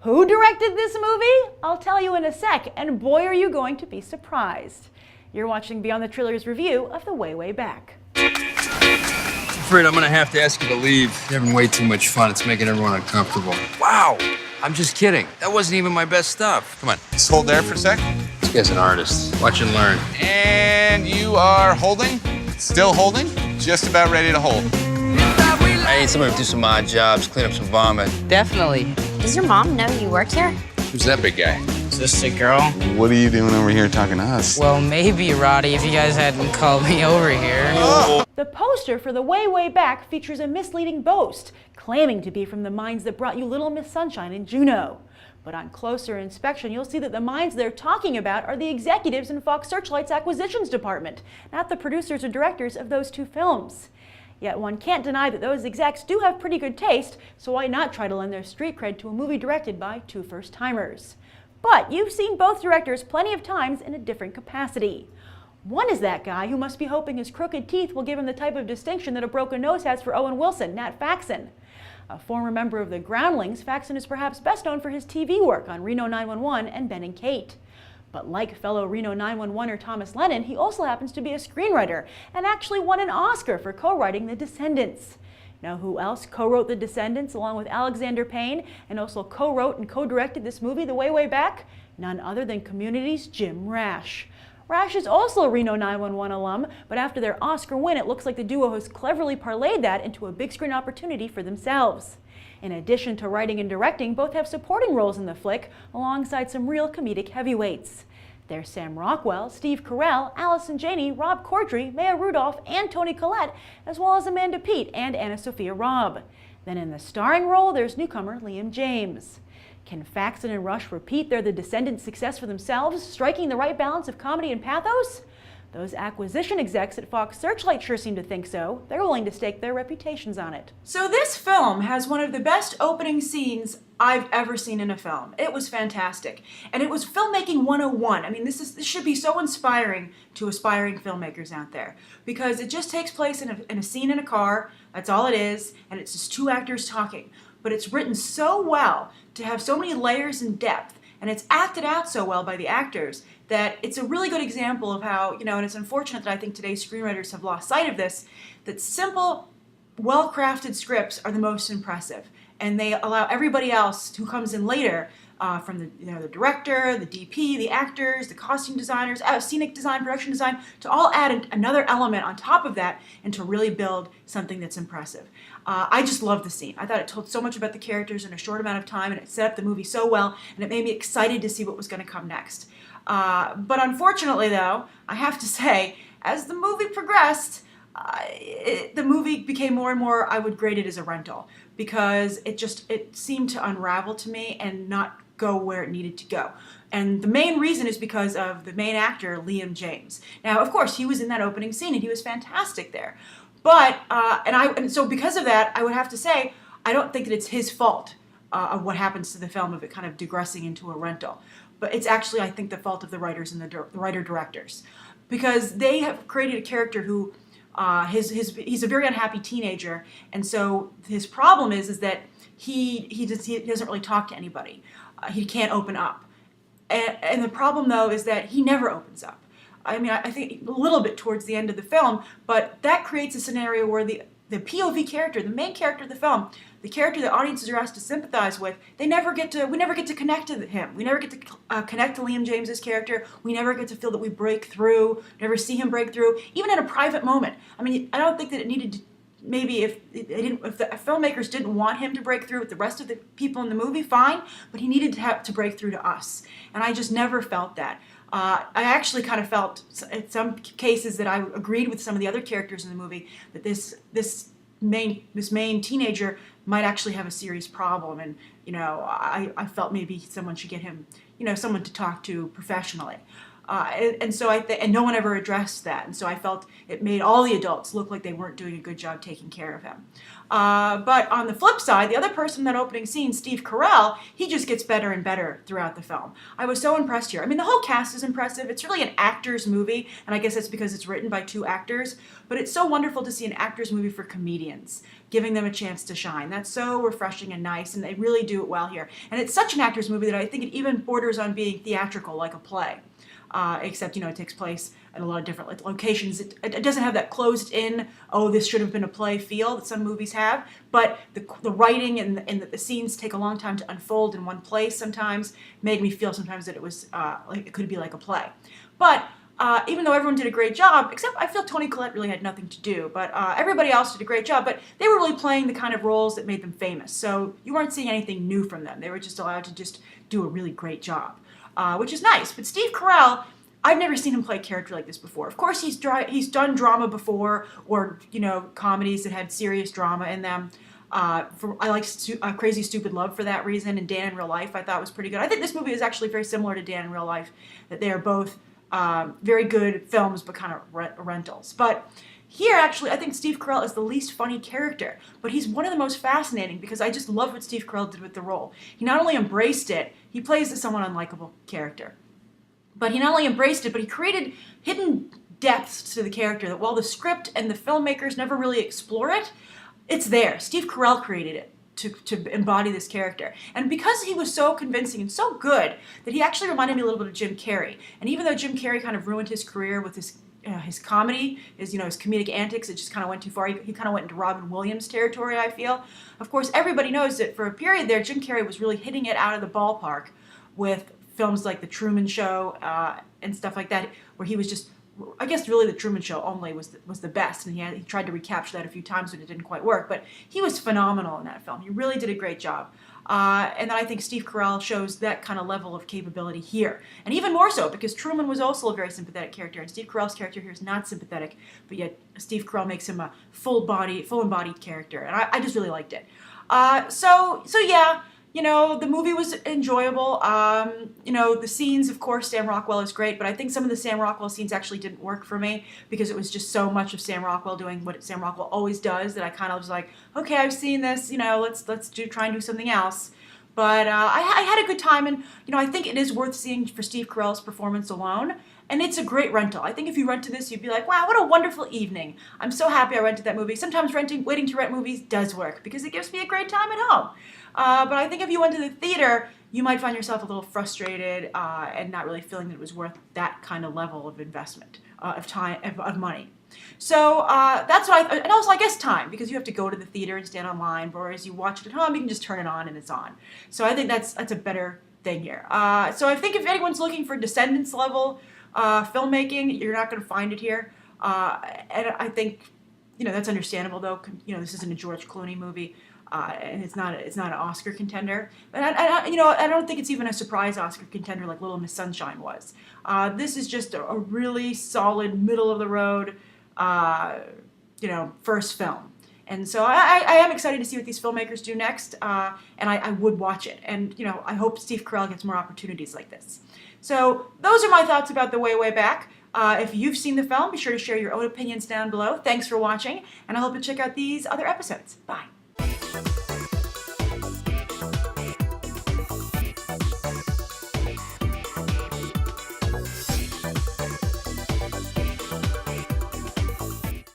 Who directed this movie? I'll tell you in a sec, and boy are you going to be surprised. You're watching Beyond the Trailers review of The Way, Way Back. I'm afraid I'm gonna have to ask you to leave. You're having way too much fun. It's making everyone uncomfortable. Wow! I'm just kidding. That wasn't even my best stuff. Come on. Just hold there for a sec. This guy's an artist. Watch and learn. And you are holding? Still holding? Just about ready to hold. I need somebody to do some odd jobs, clean up some vomit. Definitely. Does your mom know you work here? Who's that big guy? Is this a girl? What are you doing over here talking to us? Well, maybe, Roddy, if you guys hadn't called me over here. The poster for The Way, Way Back features a misleading boast, claiming to be from the mines that brought you Little Miss Sunshine and Juno. But on closer inspection, you'll see that the mines they're talking about are the executives in Fox Searchlight's acquisitions department, not the producers or directors of those two films. Yet one can't deny that those execs do have pretty good taste, so why not try to lend their street cred to a movie directed by two first-timers? But you've seen both directors plenty of times in a different capacity. One is that guy who must be hoping his crooked teeth will give him the type of distinction that a broken nose has for Owen Wilson, Nat Faxon. A former member of the Groundlings, Faxon is perhaps best known for his TV work on Reno 911 and Ben and Kate. But like fellow Reno 911er Thomas Lennon, he also happens to be a screenwriter and actually won an Oscar for co-writing The Descendants. Know who else co-wrote The Descendants along with Alexander Payne and also co-wrote and co-directed this movie The Way, Way Back? None other than Community's Jim Rash. Rash is also a Reno 911 alum, but after their Oscar win, it looks like the duo has cleverly parlayed that into a big screen opportunity for themselves. In addition to writing and directing, both have supporting roles in the flick, alongside some real comedic heavyweights. There's Sam Rockwell, Steve Carell, Allison Janney, Rob Corddry, Maya Rudolph, and Toni Collette, as well as Amanda Peet and Anna Sophia Robb. Then in the starring role, there's newcomer Liam James. Can Faxon and Rush repeat their The Descendants success for themselves, striking the right balance of comedy and pathos? Those acquisition execs at Fox Searchlight sure seem to think so. They're willing to stake their reputations on it. So this film has one of the best opening scenes I've ever seen in a film. It was fantastic. And it was filmmaking 101. I mean, this should be so inspiring to aspiring filmmakers out there, because it just takes place in a scene in a car. That's all it is, and it's just two actors talking. But it's written so well to have so many layers and depth, and it's acted out so well by the actors that it's a really good example of how, and it's unfortunate that I think today's screenwriters have lost sight of this, that simple, well-crafted scripts are the most impressive. And they allow everybody else who comes in later, from the director, the DP, the actors, the costume designers, scenic design, production design, to all add another element on top of that and to really build something that's impressive. I just loved the scene. I thought it told so much about the characters in a short amount of time, and it set up the movie so well, and it made me excited to see what was going to come next. But unfortunately, though, I have to say, as the movie progressed, the movie became more and more, I would grade it as a rental, because it seemed to unravel to me and not go where it needed to go. And the main reason is because of the main actor, Liam James. Now, of course, he was in that opening scene and he was fantastic there. But, and so because of that, I would have to say, I don't think that it's his fault of what happens to the film, of it kind of digressing into a rental. But it's actually, I think, the fault of the writers and the writer-directors, because they have created a character who, he's a very unhappy teenager, and so his problem is that he doesn't really talk to anybody. He can't open up. And the problem, though, is that he never opens up. I mean, I think a little bit towards the end of the film, but that creates a scenario where the POV character, the main character of the film, the character that audiences are asked to sympathize with, we never get to connect to him. We never get to connect to Liam James's character. We never get to feel that we break through, never see him break through, even in a private moment. I mean, I don't think that it needed to, maybe if the filmmakers didn't want him to break through with the rest of the people in the movie, fine, but he needed to break through to us. And I just never felt that. I actually kind of felt, in some cases, that I agreed with some of the other characters in the movie, that this main teenager might actually have a serious problem, and I felt maybe someone should get him, someone to talk to professionally. And so and no one ever addressed that. And so I felt it made all the adults look like they weren't doing a good job taking care of him. But on the flip side, the other person in that opening scene, Steve Carell, he just gets better and better throughout the film. I was so impressed here. I mean, the whole cast is impressive. It's really an actor's movie, and I guess that's because it's written by 2 actors. But it's so wonderful to see an actor's movie for comedians, giving them a chance to shine. That's so refreshing and nice, and they really do it well here. And it's such an actor's movie that I think it even borders on being theatrical, like a play. Except, it takes place at a lot of different locations. It doesn't have that closed-in, oh, this should have been a play feel that some movies have, but the writing and the scenes take a long time to unfold in one place sometimes, made me feel sometimes that it was, like it could be like a play. But even though everyone did a great job, except I feel Toni Collette really had nothing to do, but everybody else did a great job, but they were really playing the kind of roles that made them famous, so you weren't seeing anything new from them. They were just allowed to just do a really great job. Which is nice. But Steve Carell, I've never seen him play a character like this before. Of course, he's done drama before, or comedies that had serious drama in them. I like Crazy Stupid Love for that reason, and Dan in Real Life I thought was pretty good. I think this movie is actually very similar to Dan in Real Life, that they are both very good films, but kind of rentals. But here, actually, I think Steve Carell is the least funny character, but he's one of the most fascinating because I just love what Steve Carell did with the role. He not only embraced it, he plays a somewhat unlikable character, but he not only embraced it, but he created hidden depths to the character that while the script and the filmmakers never really explore it, it's there. Steve Carell created it to embody this character. And because he was so convincing and so good, that he actually reminded me a little bit of Jim Carrey. And even though Jim Carrey kind of ruined his career with his comedy, his comedic antics, it just kind of went too far. He kind of went into Robin Williams territory, I feel. Of course, everybody knows that for a period there, Jim Carrey was really hitting it out of the ballpark with films like The Truman Show and stuff like that, where he was just, I guess really The Truman Show only was the best, and he tried to recapture that a few times, but it didn't quite work. But he was phenomenal in that film. He really did a great job. And then I think Steve Carell shows that kind of level of capability here. And even more so, because Truman was also a very sympathetic character, and Steve Carell's character here is not sympathetic, but yet Steve Carell makes him a full embodied character, and I just really liked it. So yeah, the movie was enjoyable. The scenes, of course, Sam Rockwell is great, but I think some of the Sam Rockwell scenes actually didn't work for me because it was just so much of Sam Rockwell doing what Sam Rockwell always does that I kind of was like, okay, I've seen this, let's try and do something else. But I had a good time, and I think it is worth seeing for Steve Carell's performance alone. And it's a great rental. I think if you rented this, you'd be like, wow, what a wonderful evening. I'm so happy I rented that movie. Sometimes waiting to rent movies does work because it gives me a great time at home. But I think if you went to the theater, you might find yourself a little frustrated and not really feeling that it was worth that kind of level of investment, of time, of money. So that's what and also I guess time, because you have to go to the theater and stand online, whereas you watch it at home, you can just turn it on and it's on. So I think that's a better thing here. So I think if anyone's looking for Descendants level filmmaking, you're not going to find it here. And I think, that's understandable though. This isn't a George Clooney movie. And it's not an Oscar contender. But I don't think it's even a surprise Oscar contender like Little Miss Sunshine was. This is just a really solid, middle of the road, first film. And so I am excited to see what these filmmakers do next, and I would watch it. And I hope Steve Carell gets more opportunities like this. So those are my thoughts about The Way, Way Back. If you've seen the film, be sure to share your own opinions down below. Thanks for watching, and I hope you check out these other episodes. Bye.